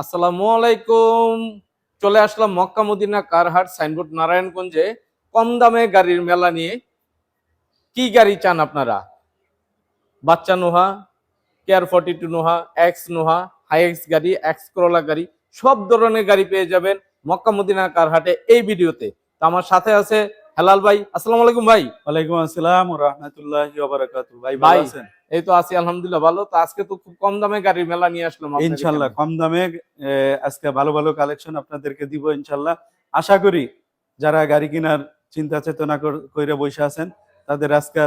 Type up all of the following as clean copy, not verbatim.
আসসালামু আলাইকুম। চলে আসলাম মক্কা মদিনা কারহাট সাইনবোর্ড নারায়ণগঞ্জে কম দামে গাড়ির মেলা নিয়ে। কি গাড়ি চান আপনারা? বাচ্চা নোহা, কেয়ার 42 নোহা, এক্স নোহা, হাইএক্স গাড়ি, এক্স করোলা গাড়ি, সব ধরনের গাড়ি পেয়ে যাবেন মক্কা মদিনা কারহাটে এই ভিডিওতে। তো আমার সাথে আছে হেলাল ভাই। আসসালামু আলাইকুম ভাই। ওয়ালাইকুম আসসালাম ওয়া রাহমাতুল্লাহি ওয়া বারাকাতুহু। ভাই ভালো ভাই আছেন? এই তো আছি আলহামদুলিল্লাহ ভালো। তো আজকে তো খুব কম দামে গাড়ির মেলা নিয়ে আসলাম আপনাদের ইনশাআল্লাহ এখানে। কম দামে আজকে ভালো ভালো কালেকশন আপনাদেরকে দিব ইনশাআল্লাহ। আশা করি যারা গাড়ি কেনার চিন্তা চেতনা কইরা বসে আছেন তাদের আজকে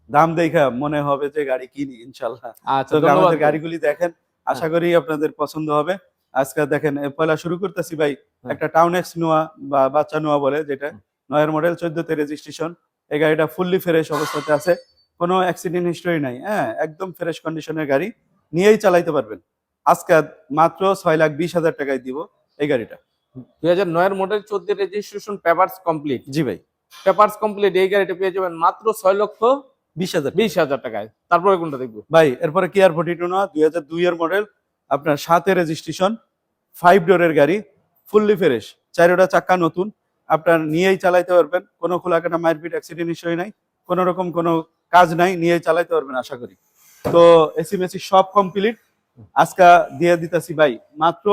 দাম দেখা মনে হবে যে গাড়ি কিনি ইনশাআল্লাহ। আচ্ছা, তো ধন্যবাদ আমাদের ভাই। গাড়িগুলি দেখেন, আশা হ্যাঁ, করি আপনাদের পছন্দ হবে। আজকে দেখেন পয়লা শুরু করতেছি ভাই। হ্যাঁ, একটা টাউন এক্স নোয়া বা বাচ্চা নোয়া বলে যেটা, হুম। ৯ এর মডেল 14 তে রেজিস্ট্রেশন। এই গাড়িটা ফুললি ফ্রেশ অবস্থাতে আছে। কোনো অ্যাক্সিডেন্ট হিস্টরি নাই। হ্যাঁ, একদম ফ্রেশ কন্ডিশনের গাড়ি। নিয়েই চালাইতে পারবেন। আজকে মাত্র ৬,২০,০০০ টাকায় দিব এই গাড়িটা। 2009 এর মডেল 14 রেজিস্ট্রেশন পেপারস কমপ্লিট। জি ভাই, পেপারস কমপ্লিট এই গাড়িটা পেয়ে যাবেন মাত্র ২০,০০০ টাকা। 6,20,000 টাকায়। তারপরে কোনটা দেখবো? ভাই এরপরে কেয়ার 42 না ২০০২ এর মডেল, আপনার ৭ এর রেজিস্ট্রেশন, 5 ডোরের গাড়ি, ফুললি ফ্রেশ, ৪টা চাক্কা নতুন। আপনার নিয়েই চালাইতে পারবেন। কোনো খোলাকাটা মারপিট অ্যাক্সিডেন্ট হিস্টরি নাই। কোনো রকম কোনো কাজ নাই, নিয়েই চালাইতে পারবেন আশা করি। তো এসি মেসি সব কমপ্লিট। আজকে দিয়ে দিতেছি ভাই মাত্র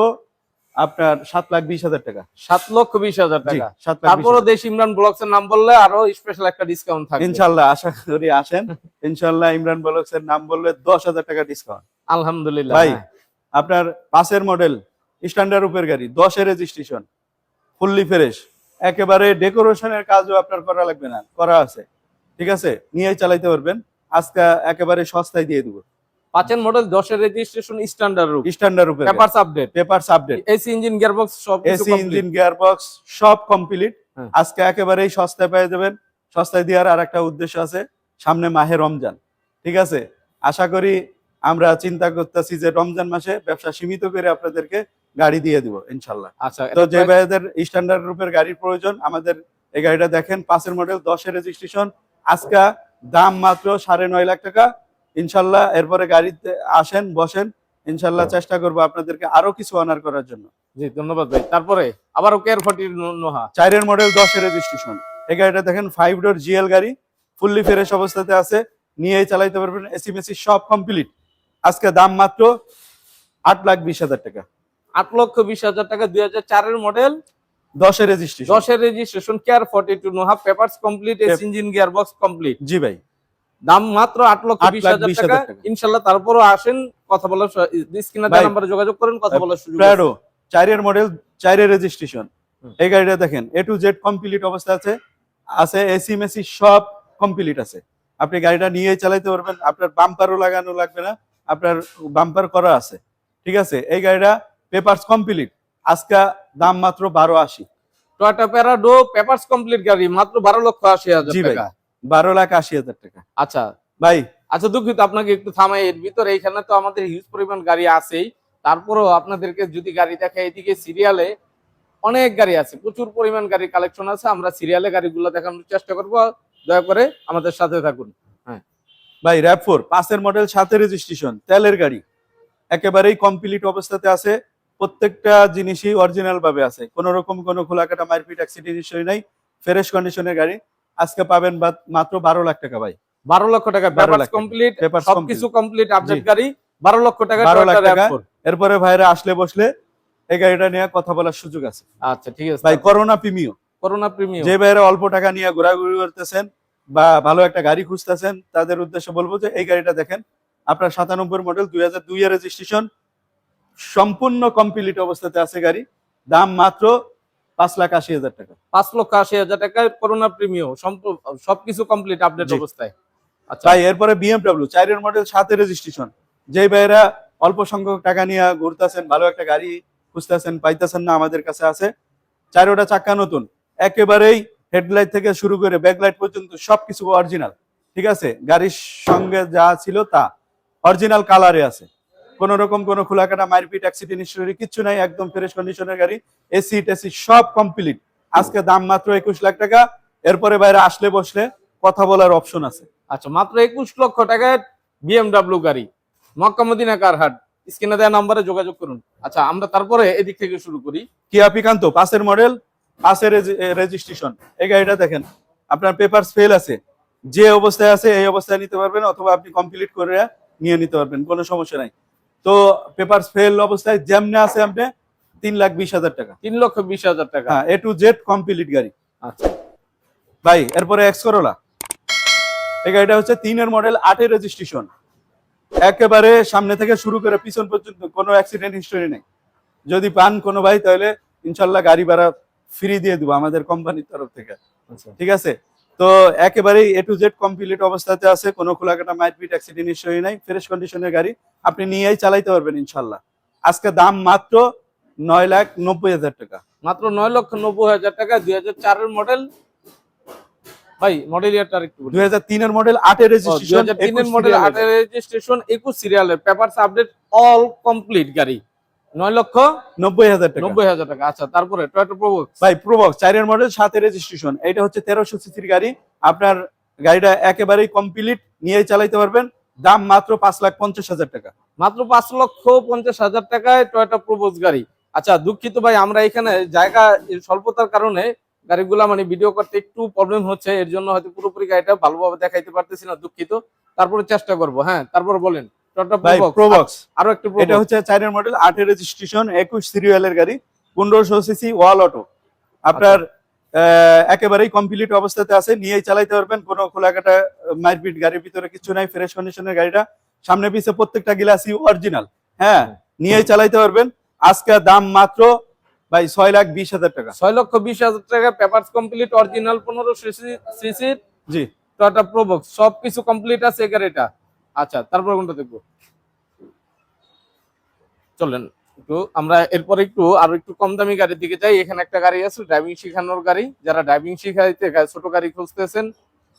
আপনার ৭,২০,০০০ টাকা। 7,20,000 জি, টাকা। ৭,২০,০০০। তারপরও দেশ ইমরান ব্লগস এর নাম বললে আরো স্পেশাল একটা ডিসকাউন্ট থাকবে। ইনশাআল্লাহ আশা করি আসেন। ইনশাআল্লাহ ইমরান ব্লগস এর নাম বললে ১০,০০০ টাকা ডিসকাউন্ট। আলহামদুলিল্লাহ। ভাই হ্যাঁ, আপনার ৫ এর মডেল, স্ট্যান্ডার্ড রূপের গাড়ি, ১০ এর রেজিস্ট্রেশন, ফুললি ফ্রেশ, একেবারে ডেকোরেশনের কাজও আপনার করা লাগবে না, করা আছে। ঠিক আছে, নিয়েই চালাইতে পারবেন। আজকে একেবারে সস্তায় দিয়ে দিব। 5 এর মডেল 10 এর রেজিস্ট্রেশন স্ট্যান্ডার্ড রূপ, স্ট্যান্ডার্ড রূপের গাড়ি, papers update, papers update, AC engine gearbox সবকিছু এসি কমপ্লিট। ইঞ্জিন গিয়ারবক্স সব কমপ্লিট। হ্যাঁ, আজকে একেবারেই সস্তায় পেয়ে যাবেন। সস্তায় দেওয়ার আর একটা উদ্দেশ্য আছে, সামনে মাহে রমজান। ঠিক আছে, আশা করি আমরা চিন্তা করতেছি যে রমজান মাসে ব্যবসা সীমিত করে আপনাদেরকে গাড়ি দিয়ে দিব ইনশাল্লাহ। আচ্ছা তো এটা যে ভাইদের স্ট্যান্ডার্ড রূপের গাড়ির প্রয়োজন, আমাদের এই গাড়িটা দেখেন, ৫ এর মডেল, ১০ এর রেজিস্ট্রেশন। আজকে দাম মাত্র ৯.৫ লাখ টাকা ইনশাল্লাহ। এরপরে গাড়িতে আসেন, বসেন, ইনশাল্লাহ চেষ্টা করবো আপনাদেরকে আরো কিছু অনার করার জন্য। জি ধন্যবাদ ভাই। তারপরে আবারও কেয়ার 40 নোহা। ৪ এর মডেল, ১০ এর রেজিস্ট্রেশন। এই গাড়িটা দেখেন 5 ডোর জিএল গাড়ি, ফুললি ফ্রেশ অবস্থাতে আছে, নিয়েই চালাইতে পারবেন। এসি মেসি সব কমপ্লিট। আজকে দাম মাত্র ৮,২০,০০০ টাকা। 8,20,000 টাকা। 2004 এর মডেল, ১০ এর রেজিস্ট্রেশন। 10 এর রেজিস্ট্রেশন, কেয়ার 42 Noah, papers complete, AC engine gearbox complete. জি ভাই, দাম মাত্র 8,20,000 টাকা। ৮,২০,০০০ টাকা। ইনশাল্লাহ তারপরও আসেন, কথা বলার স্ক্রিনে দেওয়া ভাই নাম্বারে যোগাযোগ করেন, কথা বলার সুযোগ আছে। প্রাডো ৪ এর মডেল, ৪ এর রেজিস্ট্রেশন। হুম। এই গাড়িটা দেখেন এ টু জেড কমপ্লিট অবস্থা আছে, আছে এসি মেসি সব কমপ্লিট আছে। আপনি গাড়িটা নিয়েই চালাইতে পারবেন। আপনার বাম্পারও লাগানো লাগবে না, আপনার বাম্পার করা আছে। ঠিক আছে, এই গাড়িটা পেপারস কমপ্লিট। আজকে দাম মাত্র ১২,৮০। টয়োটা প্যারাডো পেপারস কমপ্লিট গাড়ি মাত্র 12,80,000 জি ভাই, টাকা। ১২,৮০,০০০ টাকা। আচ্ছা ভাই আচ্ছা, দুঃখিত আপনাকে একটু থামাই। এর ভিতরে এইখানে তো আমাদের হিউজ পরিমাণ গাড়ি আছেই, তারপরেও আপনাদেরকে যদি গাড়ি দেখা, এদিকে সিরিয়ালে অনেক গাড়ি আছে, প্রচুর পরিমাণ গাড়ি কালেকশন আছে। আমরা সিরিয়ালে গাড়িগুলো দেখানোর চেষ্টা করব, দয়া করে আমাদের সাথে থাকুন। হ্যাঁ, ভাই র‍্যাভ4 ৫ এর মডেল, ৭ এর রেজিস্ট্রেশন, তেলের গাড়ি, একেবারেই কমপ্লিট অবস্থাতে আছে। প্রত্যেকটা জিনিসই অরিজিনাল ভাবে আছে, কোন রকম কোনো খোলাকাটা মারপিট অ্যাক্সিডেন্ট হিস্টরি নাই, ফ্রেশ কন্ডিশনের গাড়ি। আজকে পাবেন মাত্র ১২,০০,০০০ টাকা ভাই। 12 লক্ষ টাকা ১২ পেপারস লাখ টাকা কমপ্লিট, পেপারস সবকিছু কমপ্লিট। কমপ্লিট জি, আপডেট গাড়ি। 12 লক্ষ টাকা ১২,০০,০০০ টয়োটা টাকা। RAV4। এরপরে ভাইরা আসলে বসলে এই গাড়িটা নিয়ে কথা বলার সুযোগ আছে। আচ্ছা ঠিক আছে। ভাই করোনা প্রিমিও, করোনা প্রিমিয়াম। যে ভাইরা অল্প টাকা নিয়ে ঘোরাঘুরি করতেছেন বা ভালো একটা গাড়ি খুঁজতেছেন, তাদের উদ্দেশ্যে বলবো যে এই গাড়িটা দেখেন। আপনার ৯৭ মডেল, ২০০২ এর রেজিস্ট্রেশন, সম্পূর্ণ কমপ্লিট অবস্থাতে আছে গাড়ি। দাম মাত্র ৫,৮০,০০০ টাকা। 5,80,000 টাকা করোনা প্রিমিয়াম, সবকিছু কমপ্লিট আপডেট জি অবস্থায়। আচ্ছা ভাই, এরপরে বিএমডব্লিউ ৪ এর মডেল, ৭ এর রেজিস্ট্রেশন। যে ভাইরা অল্প সংখ্যক টাকা নিয়ে ঘুরতেছেন, ভালো একটা গাড়ি খুঁজতেছেন, পাইতেছেন না, আমাদের কাছে আছে। ৪টা চাক্কা নতুন, একেবারেই হেডলাইট থেকে শুরু করে ব্যাকলাইট পর্যন্ত সবকিছু অরিজিনাল। ঠিক আছে, গাড়ির সঙ্গে যা ছিল তা অরিজিনাল কালারে আছে। কোন রকম কোনো খোলাকাটা মারপিট অ্যাক্সিডেন্ট হিস্টরি কিচ্ছু নাই, একদম ফ্রেশ কন্ডিশনের গাড়ি। এসি টেসি সব কমপ্লিট। আজকে দাম মাত্র ২১,০০,০০০ টাকা। এরপরে বাইরে আসলে বসলে কথা বলার অপশন আছে। আচ্ছা, মাত্র 21 লক্ষ টাকায় বিএমডব্লিউ গাড়ি, মক্কা মদিনা কারহাট। স্ক্রিনে দেওয়া নাম্বারে যোগাযোগ করুন। আচ্ছা, আমরা তারপরে এদিক থেকে শুরু করি। কিয়া পিকান্তো 5-এর মডেল, 5-এর রেজিস্ট্রেশন। এই গাড়িটা দেখেন, আপনার পেপারস ফেল আছে, যে অবস্থায় আছে এই অবস্থায় নিতে পারবেন, অথবা আপনি কমপ্লিট করে নিয়ে নিতে পারবেন, কোনো সমস্যা নাই। তো পেপারস ফেল অবস্থায় যেমনে আছে আপনি 3,20,000 টাকা। 3,20,000 টাকা। হ্যাঁ, A to Z কমপ্লিট গাড়ি। আচ্ছা ভাই এরপরে এক্স করোলা। এই গাড়িটা হচ্ছে 3-এর মডেল, 8-এর রেজিস্ট্রেশন। একেবারে সামনে থেকে শুরু করে পিছন পর্যন্ত কোনো অ্যাক্সিডেন্ট হিস্টোরি নেই। যদি পান কোনো ভাই, তাহলে ইনশাল্লাহ গাড়ি ভাড়া ফ্রি দিয়ে দেবো আমাদের কোম্পানির তরফ থেকে। আচ্ছা ঠিক আছে? তো একেবারেই A to Z কমপ্লিট অবস্থাতে আছে, কোনো খোলাকাটা মাইটপিট অ্যাক্সিডেন্ট হিস্টোরি নাই, ফ্রেশ কন্ডিশনের গাড়ি, আপনি নিয়েই চালাইতে পারবেন ইনশাল্লাহ। আজকে দাম মাত্র 9,90,000 টাকা। মাত্র 9,90,000 টাকা। 2004-এর মডেল। ভাই মডেল ইয়ারটা আরেকটু বলুন। 2003-এর মডেল, 8-এর রেজিস্ট্রেশন, 2003-এর মডেল, 8-এর রেজিস্ট্রেশন, 21 সিরিয়ালের, পেপারস আপডেট, অল কমপ্লিট গাড়ি। 9,90,000 টাকা। 9,90,000 টাকা। আচ্ছা, তারপরে টয়োটা প্রোবক্স। ভাই প্রোবক্স 4-এর মডেল, 7-এর রেজিস্ট্রেশন। এটা হচ্ছে 1300 সিসির গাড়ি। আপনার গাড়িটা একেবারেই কমপ্লিট, নিয়েই চালাইতে পারবেন। দাম মাত্র 5,50,000 টাকা। মাত্র 5,50,000 টাকায় টয়োটা প্রোবক্স গাড়ি। আচ্ছা, দুঃখিত ভাই, আমরা এখানে জায়গা স্বল্পতার কারণে গাড়িগুলা মানে ভিডিও করতে একটু প্রবলেম হচ্ছে, এর জন্য হয়তো পুরোপুরি গাড়িটা ভালোভাবে দেখাইতে পারতেছি না, দুঃখিত। তারপরে চেষ্টা করব। হ্যাঁ, তারপর বলেন টয়োটা ভাই প্রোবক্স, আরো একটা এটা হচ্ছে 4-এর মডেল, 8-এর রেজিস্ট্রেশন, 21 সিরিয়ালের গাড়ি, 1500 সিসি ওয়াল অটো। আপনার একেবারেই কমপ্লিট অবস্থাতে আছে, নিয়েই চালাইতে পারবেন, কোনো খোলাকাটা মারপিট গাড়ির ভিতরে কিছু নাই, ফ্রেশ কন্ডিশনের গাড়িটা। সামনে পিছে প্রত্যেকটা গ্লাসই অরিজিনাল। হ্যাঁ, নিয়েই চালাইতে পারবেন। আজকে দাম মাত্র ভাই 6,20,000 টাকা। 6,20,000 টাকা, পেপারস কমপ্লিট, অরিজিনাল, 1500 সিসির জি, টয়োটা প্রোবক্স, সবকিছু কমপ্লিট আছে এই গাড়িটা। আচ্ছা, তারপর কোনটা দেখবো? চলেন একটু আমরা এরপর একটু আরো একটু কম দামি গাড়ির দিকে যাই। এখানে একটা গাড়ি আছে ড্রাইভিং শেখানোর গাড়ি, যারা ড্রাইভিং শিখাইতে ছোট গাড়ি খুঁজতেছেন,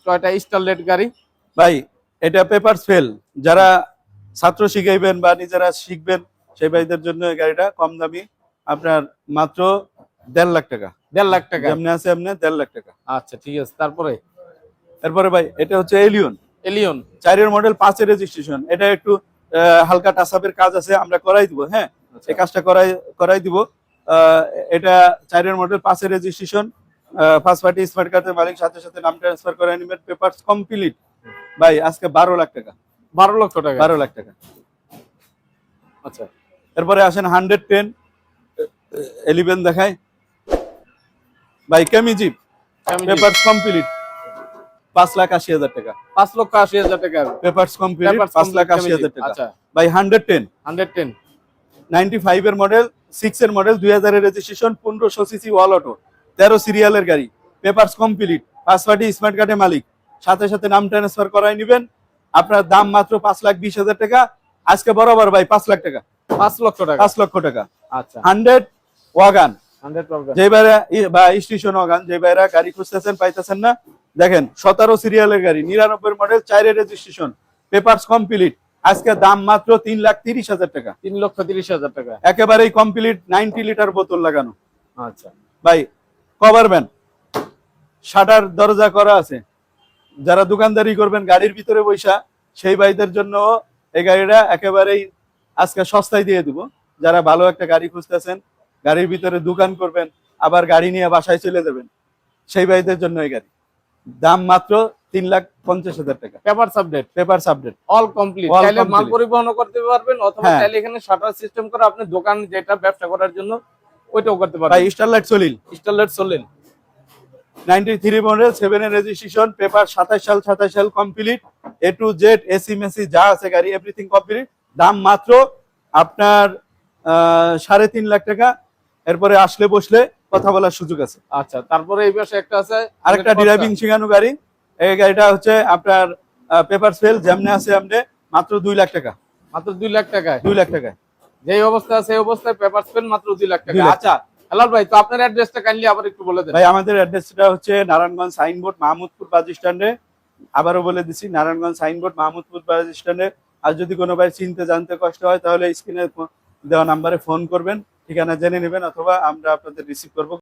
টয়োটা স্টারলেট গাড়ি। ভাই এটা পেপারস ফেল, যারা ছাত্র শিখাইবেন বা নিজেরা শিখবেন, সেই ভাইদের জন্য এই গাড়িটা কম দামি, আপনার মাত্র 1.5 লাখ টাকা। 1.5 লাখ টাকা। যেমনি আছে এমনি 1.5 লাখ টাকা। আচ্ছা ঠিক আছে, তারপরে এরপরে ভাই এটা হচ্ছে এলিয়ন, এলিয়ন 4-এর মডেল, 5-এর রেজিস্ট্রেশন। এটা একটু হালকা টাচআপের কাজ আছে, আমরা করাই দিব। হ্যাঁ, এই কাজটা করাই দিব। এটা 4-এর মডেল, 5-এর রেজিস্ট্রেশন, ফার্স্ট পার্টি স্মার্ট কার্ডের মালিক, সাথে সাথে নাম ট্রান্সফার করে নিবেন, পেপারস কমপ্লিট। ভাই আজকে 12 লাখ টাকা। 12 লক্ষ টাকা। 12 লাখ টাকা। আচ্ছা, এরপরে আসেন 110 11 দেখায় ভাই, কেমিজিপ, পেপারস কমপ্লিট, 5,80,000 টাকা। 5,80,000 টাকা। পেপারস কমপ্লিট, Papers 5,80,000 টাকা। আচ্ছা, ভাই 110 110 95-এর মডেল, 6-এর মডেল, 2000-এর রেজিস্ট্রেশন, 1500 সিসি ওয়াল অটো, 13 সিরিয়ালের গাড়ি, papers complete, first party smart কার্ডের মালিক, সাথে সাথে নাম ট্রান্সফার করাই নিবেন। আপনার দাম মাত্র 5,20,000 টাকা। আজকে বরাবর ভাই 5 লাখ টাকা। 5 লক্ষ টাকা। 5 লক্ষ টাকা। আচ্ছা, 100 ওয়াগান, 100 টাকা। যে ভাইরা বা স্টেশন ওয়াগান, যে ভাইরা গাড়ি খুঁজতেছেন পাইতেছেন না, দেখেন 17 সিরিয়ালের গাড়ি, 99 মডেল, 4-এর রেজিস্ট্রেশন, পেপারস কমপ্লিট। আজকে দাম মাত্র 3,30,000 টাকা। 3,30,000 টাকা। একেবারেই কমপ্লিট, 90 লিটার বোতল লাগানো। আচ্ছা, ভাই কভার ভ্যান, শাটার দরজা করা আছে, যারা দোকানদারি করবেন গাড়ির ভিতরে বৈশা, সেই ভাইদের জন্য এই গাড়িটা একেবারেই আজকে সস্তায় দিয়ে দিব। যারা ভালো একটা গাড়ি খুঁজতেছেন, গাড়ির ভিতরে দোকান করবেন, আবার গাড়ি নিয়ে বাসায় চলে যাবেন, সেই ভাইদের জন্য এই গাড়ি। দাম মাত্র 3,50,000 টাকা। Papers update, papers update, all complete. All চাইলে মাল complete। পরিবহন করতে পারবেন, অথবা হ্যাঁ। চাইলে এখানে শাটার সিস্টেম করে আপনি দোকান যেটা ব্যবসা করার জন্য ওইটাও করতে ভাই পারবেন। স্টারলাইট সলিল, স্টারলেট চলেন 93 মডেল, 7-এর রেজিস্ট্রেশন, পেপার 27 সাল complete, A to Z AC Messi যা আছে গাড়ি এভরিথিং কমপ্লিট। দাম মাত্র আপনার 3.5 লাখ টাকা। এরপরে আসলে বসলে কথা বলার সুযোগ আছে। আচ্ছা, তারপরে এই পাশে একটা আছে আরেকটা ড্রাইভিং শেখানো গাড়ি, এই গাড়িটা হচ্ছে আপনার পেপার ফেল, যেমনে আছে এমনি, মাত্র 2 লাখ টাকা। মাত্র 2 লাখ টাকায়। 2 লাখ টাকায় যেই অবস্থা আছে এই অবস্থায় পেপারস পেন মাত্র 2 লাখ 2 টাকা। লাখ। আচ্ছা হেলাল ভাই, তো আপনার অ্যাড্রেসটা কাইন্ডলি আবার একটু বলে দেন। ভাই আমাদের অ্যাড্রেসটা হচ্ছে নারায়ণগঞ্জ সাইনবোর্ড মাহমুদপুর বাস স্ট্যান্ডে। আবারও বলে দিছি, নারায়ণগঞ্জ সাইনবোর্ড মাহমুদপুর বাস স্ট্যান্ডে। আর যদি কোনো ভাই চিনতে জানতে কষ্ট হয়, তাহলে স্ক্রিনে দেওয়া নাম্বারে ফোন করবেন, ঠিকানা জেনে নেবেন, অথবা আমরা আপনাদের রিসিভ করবো।